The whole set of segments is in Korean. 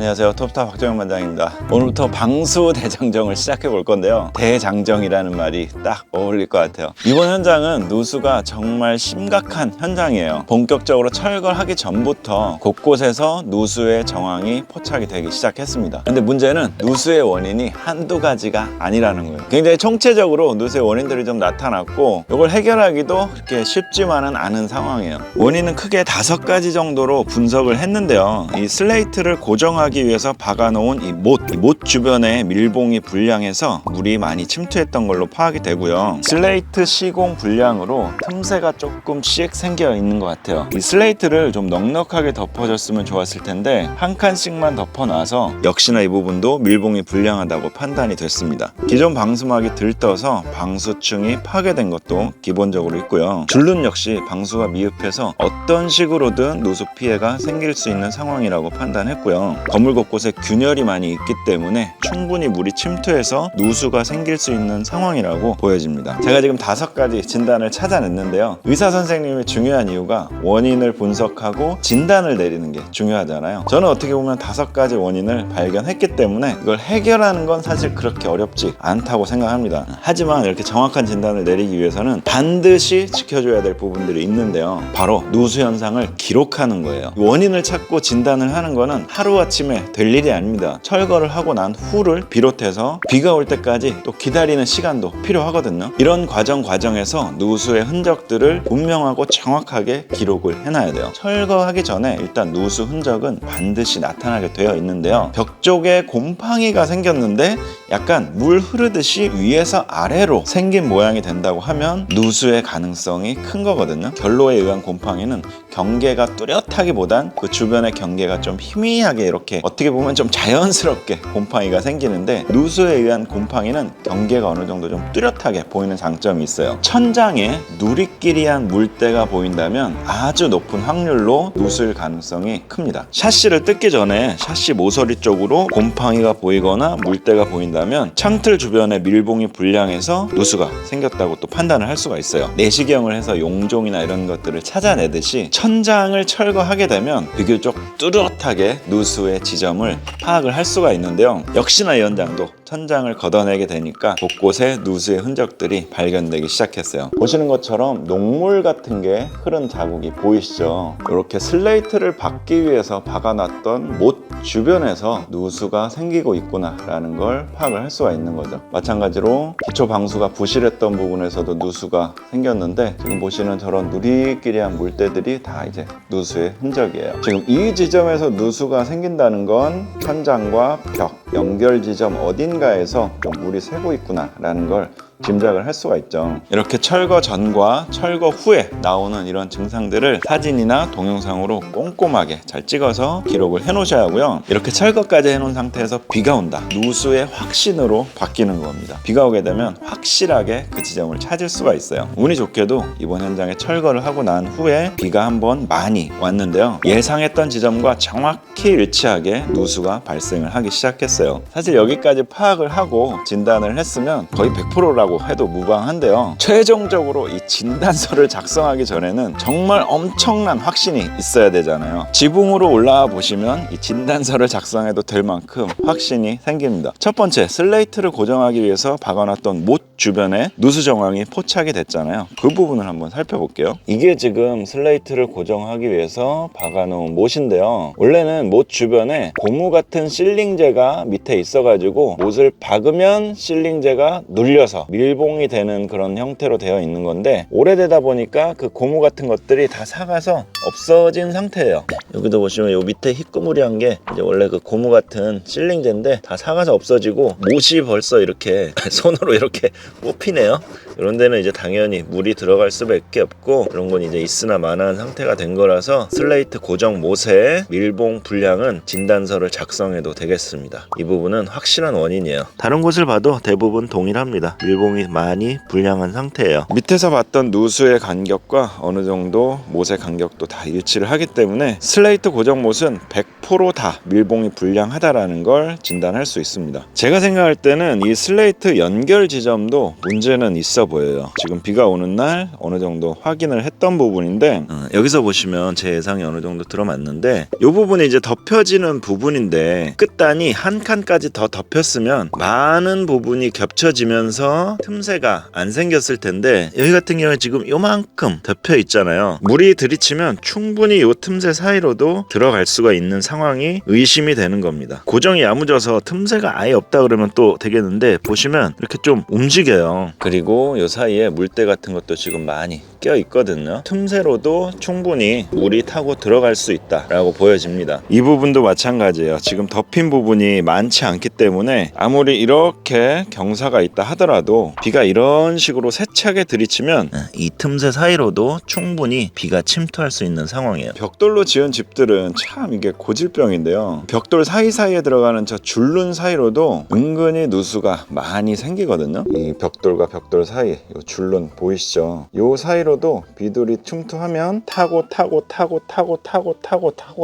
안녕하세요. 톱스타 박정현 반장입니다. 오늘부터 방수 대장정을 시작해 볼 건데요. 대장정이라는 말이 딱 어울릴 것 같아요. 이번 현장은 누수가 정말 심각한 현장이에요. 본격적으로 철거하기 전부터 곳곳에서 누수의 정황이 포착이 되기 시작했습니다. 근데 문제는 누수의 원인이 한두 가지가 아니라는 거예요. 굉장히 총체적으로 누수의 원인들이 좀 나타났고 이걸 해결하기도 그렇게 쉽지만은 않은 상황이에요. 원인은 크게 5가지 정도로 분석을 했는데요. 이 슬레이트를 고정하기 위해서 박아놓은 이 못 주변에 밀봉이 불량해서 물이 많이 침투했던 걸로 파악이 되고요. 슬레이트 시공 불량으로 틈새가 조금씩 생겨 있는 것 같아요. 이 슬레이트를 좀 넉넉하게 덮어줬으면 좋았을 텐데 한 칸씩만 덮어놔서 역시나 이 부분도 밀봉이 불량하다고 판단이 됐습니다. 기존 방수막이 들떠서 방수층이 파괴된 것도 기본적으로 있고요. 줄눈 역시 방수가 미흡해서 어떤 식으로든 누수 피해가 생길 수 있는 상황이라고 판단했고요. 건물 곳곳에 균열이 많이 있기 때문에 충분히 물이 침투해서 누수가 생길 수 있는 상황이라고 보여집니다. 제가 지금 5가지 진단을 찾아냈는데요. 의사 선생님이 중요한 이유가 원인을 분석하고 진단을 내리는 게 중요하잖아요. 저는 어떻게 보면 5가지 원인을 발견했기 때문에 이걸 해결하는 건 사실 그렇게 어렵지 않다고 생각합니다. 하지만 이렇게 정확한 진단을 내리기 위해서는 반드시 지켜줘야 될 부분들이 있는데요. 바로 누수 현상을 기록하는 거예요. 원인을 찾고 진단을 하는 거는 하루아침에 될 일이 아닙니다. 철거를 하고 난 후를 비롯해서 비가 올 때까지 또 기다리는 시간도 필요하거든요. 이런 과정에서 누수의 흔적들을 분명하고 정확하게 기록을 해놔야 돼요. 철거하기 전에 일단 누수 흔적은 반드시 나타나게 되어 있는데요. 벽 쪽에 곰팡이가 생겼는데 약간 물 흐르듯이 위에서 아래로 생긴 모양이 된다고 하면 누수의 가능성이 큰 거거든요. 결로에 의한 곰팡이는 경계가 뚜렷하기보단 그 주변의 경계가 좀 희미하게 이렇게 어떻게 보면 좀 자연스럽게 곰팡이가 생기는데 누수에 의한 곰팡이는 경계가 어느 정도 좀 뚜렷하게 보이는 장점이 있어요. 천장에 누리끼리한 물때가 보인다면 아주 높은 확률로 누수일 가능성이 큽니다. 샤시를 뜯기 전에 샤시 모서리 쪽으로 곰팡이가 보이거나 물때가 보인다면 창틀 주변에 밀봉이 불량해서 누수가 생겼다고 또 판단을 할 수가 있어요. 내시경을 해서 용종이나 이런 것들을 찾아내듯이 천장을 철거하게 되면 비교적 뚜렷하게 누수의 지점을 파악을 할 수가 있는데요. 역시나 이 현장도 천장을 걷어내게 되니까 곳곳에 누수의 흔적들이 발견되기 시작했어요. 보시는 것처럼 녹물 같은 게 흐른 자국이 보이시죠? 이렇게 슬레이트를 박기 위해서 박아놨던 못 주변에서 누수가 생기고 있구나 라는 걸 파악을 할 수가 있는 거죠. 마찬가지로 기초 방수가 부실했던 부분에서도 누수가 생겼는데 지금 보시는 저런 누리끼리한 물때들이 다 이제 누수의 흔적이에요. 지금 이 지점에서 누수가 생긴다는 건 천장과 벽 연결 지점 어딘가에서 좀 물이 새고 있구나 라는 걸 짐작을 할 수가 있죠. 이렇게 철거 전과 철거 후에 나오는 이런 증상들을 사진이나 동영상으로 꼼꼼하게 잘 찍어서 기록을 해 놓으셔야 하고요. 이렇게 철거까지 해놓은 상태에서 비가 온다. 누수의 확신으로 바뀌는 겁니다. 비가 오게 되면 확실하게 그 지점을 찾을 수가 있어요. 운이 좋게도 이번 현장에 철거를 하고 난 후에 비가 한번 많이 왔는데요. 예상했던 지점과 정확히 일치하게 누수가 발생을 하기 시작했어요. 사실 여기까지 파악을 하고 진단을 했으면 거의 100%라고 해도 무방한데요. 최종적으로 이 진단서를 작성하기 전에는 정말 엄청난 확신이 있어야 되잖아요. 지붕으로 올라와 보시면 이 진단서를 작성해도 될 만큼 확신이 생깁니다. 첫 번째, 슬레이트를 고정하기 위해서 박아놨던 못 주변에 누수 정황이 포착이 됐잖아요. 그 부분을 한번 살펴볼게요. 이게 지금 슬레이트를 고정하기 위해서 박아놓은 못인데요. 원래는 못 주변에 고무 같은 실링제가 밑에 있어가지고 못을 박으면 실링제가 눌려서 밀봉이 되는 그런 형태로 되어 있는 건데 오래되다 보니까 그 고무 같은 것들이 다 삭아서 없어진 상태예요. 여기도 보시면 요 밑에 희끄무리한 게 이제 원래 그 고무 같은 실링제인데 다 삭아서 없어지고 못이 벌써 이렇게 손으로 이렇게 뽑히네요. 이런 데는 이제 당연히 물이 들어갈 수밖에 없고 이런 건 이제 있으나 마나한 상태가 된 거라서 슬레이트 고정 못의 밀봉 불량은 진단서를 작성해도 되겠습니다. 이 부분은 확실한 원인이에요. 다른 곳을 봐도 대부분 동일합니다. 밀봉이 밀봉이 많이 불량한 상태예요. 밑에서 봤던 누수의 간격과 어느 정도 못의 간격도 다 일치를 하기 때문에 슬레이트 고정 못은 100% 다 밀봉이 불량하다라는 걸 진단할 수 있습니다. 제가 생각할 때는 이 슬레이트 연결 지점도 문제는 있어 보여요. 지금 비가 오는 날 어느 정도 확인을 했던 부분인데 여기서 보시면 제 예상이 어느 정도 들어맞는데 이 부분이 이제 덮여지는 부분인데 끝단이 한 칸까지 더 덮였으면 많은 부분이 겹쳐지면서 틈새가 안 생겼을 텐데 여기 같은 경우에 지금 요만큼 덮여 있잖아요. 물이 들이치면 충분히 요 틈새 사이로도 들어갈 수가 있는 상황이 의심이 되는 겁니다. 고정이 야무져서 틈새가 아예 없다 그러면 또 되겠는데 보시면 이렇게 좀 움직여요. 그리고 요 사이에 물때 같은 것도 지금 많이 껴 있거든요. 틈새로도 충분히 물이 타고 들어갈 수 있다라고 보여집니다. 이 부분도 마찬가지예요. 지금 덮인 부분이 많지 않기 때문에 아무리 이렇게 경사가 있다 하더라도 비가 이런 식으로 세차게 들이치면 이 틈새 사이로도 충분히 비가 침투할 수 있는 상황이에요. 벽돌로 지은 집들은 참 이게 고질병인데요. 벽돌 사이사이에 들어가는 저 줄눈 사이로도 은근히 누수가 많이 생기거든요. 이 벽돌과 벽돌 사이 이 줄눈 보이시죠? 이 사이로도 비둘이 침투하면 타고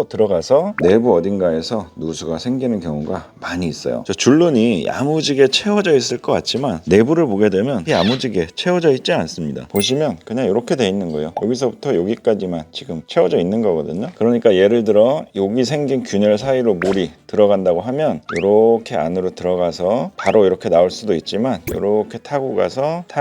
들어가서 내부 어딘가에서 누수가 생기는 경우가 많이 있어요. 저 줄눈이 야무지게 채워져 있을 것 같지만 내부를 보게 되면 야무지게 채워져 있지 않습니다. 보시면 그냥 이렇게 돼 있는 거예요. 여기서부터 여기까지만 지금 채워져 있는 거거든요. 그러니까 예를 들어 여기 생긴 균열 사이로 물이 들어간다고 하면 이렇게 안으로 들어가서 바로 이렇게 나올 수도 있지만 이렇게 타고 가서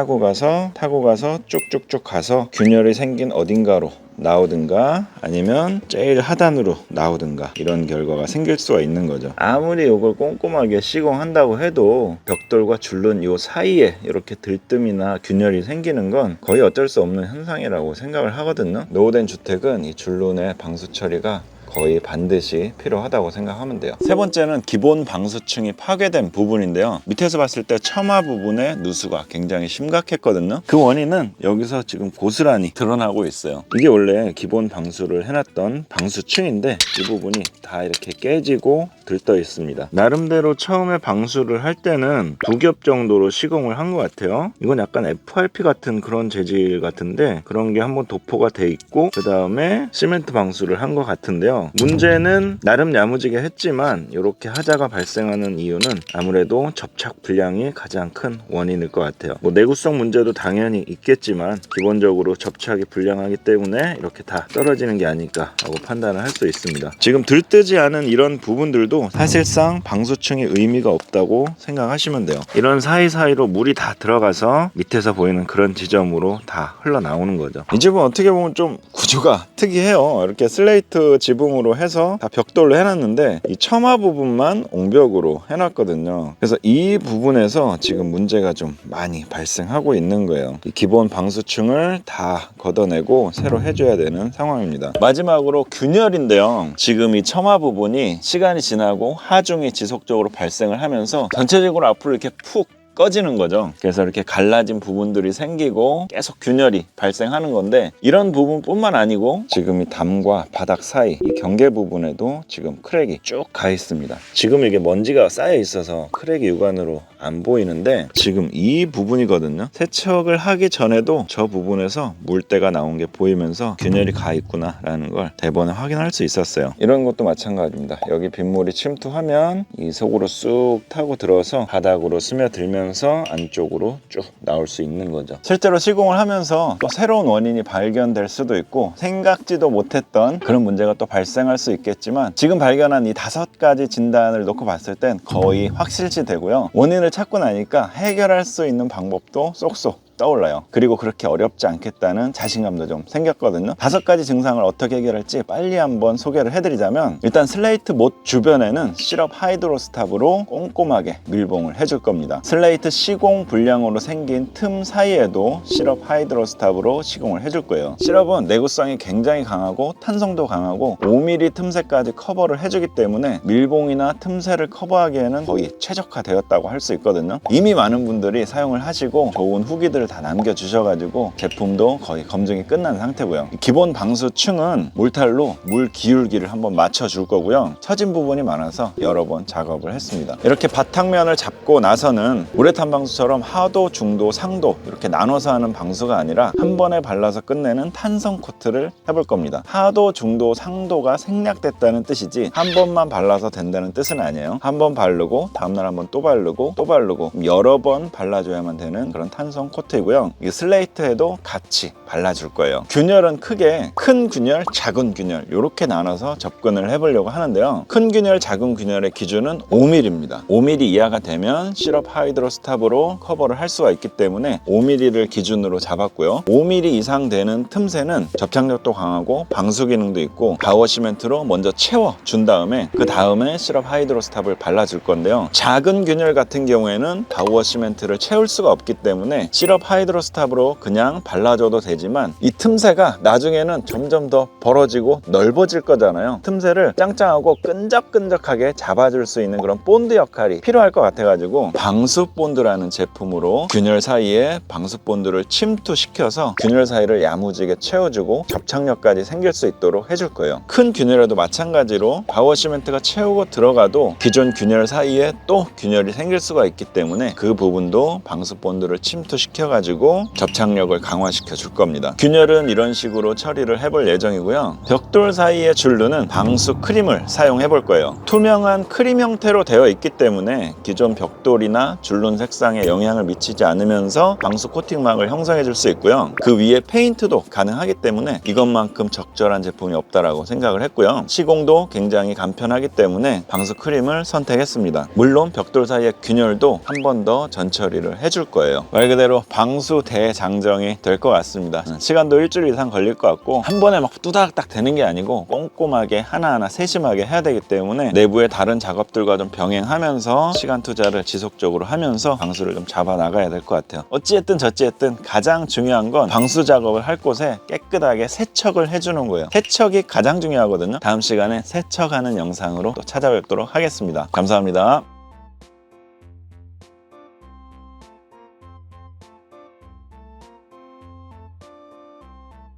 쭉쭉쭉 가서 균열이 생긴 어딘가로 나오든가 아니면 제일 하단으로 나오든가 이런 결과가 생길 수가 있는 거죠. 아무리 이걸 꼼꼼하게 시공한다고 해도 벽돌과 줄눈 이 사이에 이렇게 들뜸이나 균열이 생기는 건 거의 어쩔 수 없는 현상이라고 생각을 하거든요. 노후된 주택은 이 줄눈의 방수 처리가 거의 반드시 필요하다고 생각하면 돼요. 세 번째는 기본 방수층이 파괴된 부분인데요. 밑에서 봤을 때 처마 부분의 누수가 굉장히 심각했거든요. 그 원인은 여기서 지금 고스란히 드러나고 있어요. 이게 원래 기본 방수를 해놨던 방수층인데 이 부분이 다 이렇게 깨지고 들떠 있습니다. 나름대로 처음에 방수를 할 때는 2겹 정도로 시공을 한 것 같아요. 이건 약간 FRP 같은 그런 재질 같은데 그런 게 한번 도포가 돼 있고 그 다음에 시멘트 방수를 한 것 같은데요. 문제는 나름 야무지게 했지만 이렇게 하자가 발생하는 이유는 아무래도 접착 불량이 가장 큰 원인일 것 같아요. 뭐 내구성 문제도 당연히 있겠지만 기본적으로 접착이 불량하기 때문에 이렇게 다 떨어지는 게 아닐까라고 판단을 할 수 있습니다. 지금 들뜨지 않은 이런 부분들도 사실상 방수층이 의미가 없다고 생각하시면 돼요. 이런 사이사이로 물이 다 들어가서 밑에서 보이는 그런 지점으로 다 흘러나오는 거죠. 이 집은 어떻게 보면 좀 구조가 특이해요. 이렇게 슬레이트 지붕으로 해서 다 벽돌로 해놨는데 이 처마 부분만 옹벽으로 해놨거든요. 그래서 이 부분에서 지금 문제가 좀 많이 발생하고 있는 거예요. 이 기본 방수층을 다 걷어내고 새로 해줘야 되는 상황입니다. 마지막으로 균열인데요. 지금 이 처마 부분이 시간이 지나고 하중이 지속적으로 발생을 하면서 전체적으로 앞으로 이렇게 푹 꺼지는 거죠. 그래서 이렇게 갈라진 부분들이 생기고 계속 균열이 발생하는 건데 이런 부분뿐만 아니고 지금 이 담과 바닥 사이 이 경계 부분에도 지금 크랙이 쭉 가 있습니다. 지금 이게 먼지가 쌓여 있어서 크랙이 육안으로 안 보이는데 지금 이 부분이거든요. 세척을 하기 전에도 저 부분에서 물때가 나온 게 보이면서 균열이 가 있구나 라는 걸 대번에 확인할 수 있었어요. 이런 것도 마찬가지입니다. 여기 빗물이 침투하면 이 속으로 쑥 타고 들어서 바닥으로 스며들면서 안쪽으로 쭉 나올 수 있는 거죠. 실제로 시공을 하면서 또 새로운 원인이 발견될 수도 있고 생각지도 못했던 그런 문제가 또 발생할 수 있겠지만 지금 발견한 이 5가지 진단을 놓고 봤을 땐 거의 확실시 되고요. 원인을 찾고 나니까 해결할 수 있는 방법도 쏙쏙 떠올라요. 그리고 그렇게 어렵지 않겠다는 자신감도 좀 생겼거든요. 5가지 증상을 어떻게 해결할지 빨리 한번 소개를 해드리자면 일단 슬레이트 못 주변에는 시럽 하이드로스탑으로 꼼꼼하게 밀봉을 해줄 겁니다. 슬레이트 시공 불량으로 생긴 틈 사이에도 시럽 하이드로스탑으로 시공을 해줄 거예요. 시럽은 내구성이 굉장히 강하고 탄성도 강하고 5mm 틈새까지 커버를 해주기 때문에 밀봉이나 틈새를 커버하기에는 거의 최적화되었다고 할 수 있거든요. 이미 많은 분들이 사용을 하시고 좋은 후기들을 후기를 다 남겨주셔가지고 제품도 거의 검증이 끝난 상태고요. 기본 방수층은 몰탈로 물 기울기를 한번 맞춰줄 거고요. 처진 부분이 많아서 여러 번 작업을 했습니다. 이렇게 바탕면을 잡고 나서는 우레탄 방수처럼 하도, 중도, 상도 이렇게 나눠서 하는 방수가 아니라 한 번에 발라서 끝내는 탄성 코트를 해볼 겁니다. 하도, 중도, 상도가 생략됐다는 뜻이지 한 번만 발라서 된다는 뜻은 아니에요. 한 번 바르고 다음날 한 번 또 바르고 또 바르고 여러 번 발라줘야만 되는 그런 탄성 코트이고요. 이 슬레이트에도 같이 발라줄 거예요. 균열은 크게 큰 균열, 작은 균열 이렇게 나눠서 접근을 해보려고 하는데요. 큰 균열, 작은 균열의 기준은 5mm입니다. 5mm 이하가 되면 시럽 하이드로스탑으로 커버를 할 수가 있기 때문에 5mm를 기준으로 잡았고요. 5mm 이상 되는 틈새는 접착력도 강하고 방수 기능도 있고 가워 시멘트로 먼저 채워준 다음에 그 다음에 시럽 하이드로스탑을 발라줄 건데요. 작은 균열 같은 경우에는 가워 시멘트를 채울 수가 없기 때문에 시럽 하이드로스탑으로 그냥 발라줘도 되지만 이 틈새가 나중에는 점점 더 벌어지고 넓어질 거잖아요. 틈새를 짱짱하고 끈적끈적하게 잡아줄 수 있는 그런 본드 역할이 필요할 것 같아가지고 방수 본드라는 제품으로 균열 사이에 방수 본드를 침투시켜서 균열 사이를 야무지게 채워주고 접착력까지 생길 수 있도록 해줄 거예요. 큰 균열에도 마찬가지로 가워 시멘트가 채우고 들어가도 기존 균열 사이에 또 균열이 생길 수가 있기 때문에 그 부분도 방수 본드를 침투시켜가지고 접착력을 강화시켜 줄 겁니다. 균열은 이런 식으로 처리를 해볼 예정이고요. 벽돌 사이의 줄루는 방수 크림을 사용해 볼 거예요. 투명한 크림 형태로 되어 있기 때문에 기존 벽돌이나 줄눈 색상에 영향을 미치지 않으면서 방수 코팅막을 형성해 줄 수 있고요. 그 위에 페인트도 가능하기 때문에 이것만큼 적절한 제품이 없다라고 생각을 했고요. 시공도 굉장히 간편하기 때문에 방수 크림을 선택했습니다. 물론 벽돌 사이의 균열도 한 번 더 전처리를 해줄 거예요. 말 그대로 방수 대장정이 될 것 같습니다. 시간도 일주일 이상 걸릴 것 같고 한 번에 막 뚜닥딱 되는 게 아니고 꼼꼼하게 하나하나 세심하게 해야 되기 때문에 내부의 다른 작업들과 좀 병행하면서 시간 투자를 지속적으로 하면서 방수를 좀 잡아 나가야 될 것 같아요. 어찌했든 저찌했든 가장 중요한 건 방수 작업을 할 곳에 깨끗하게 세척을 해주는 거예요. 세척이 가장 중요하거든요. 다음 시간에 세척하는 영상으로 또 찾아뵙도록 하겠습니다. 감사합니다.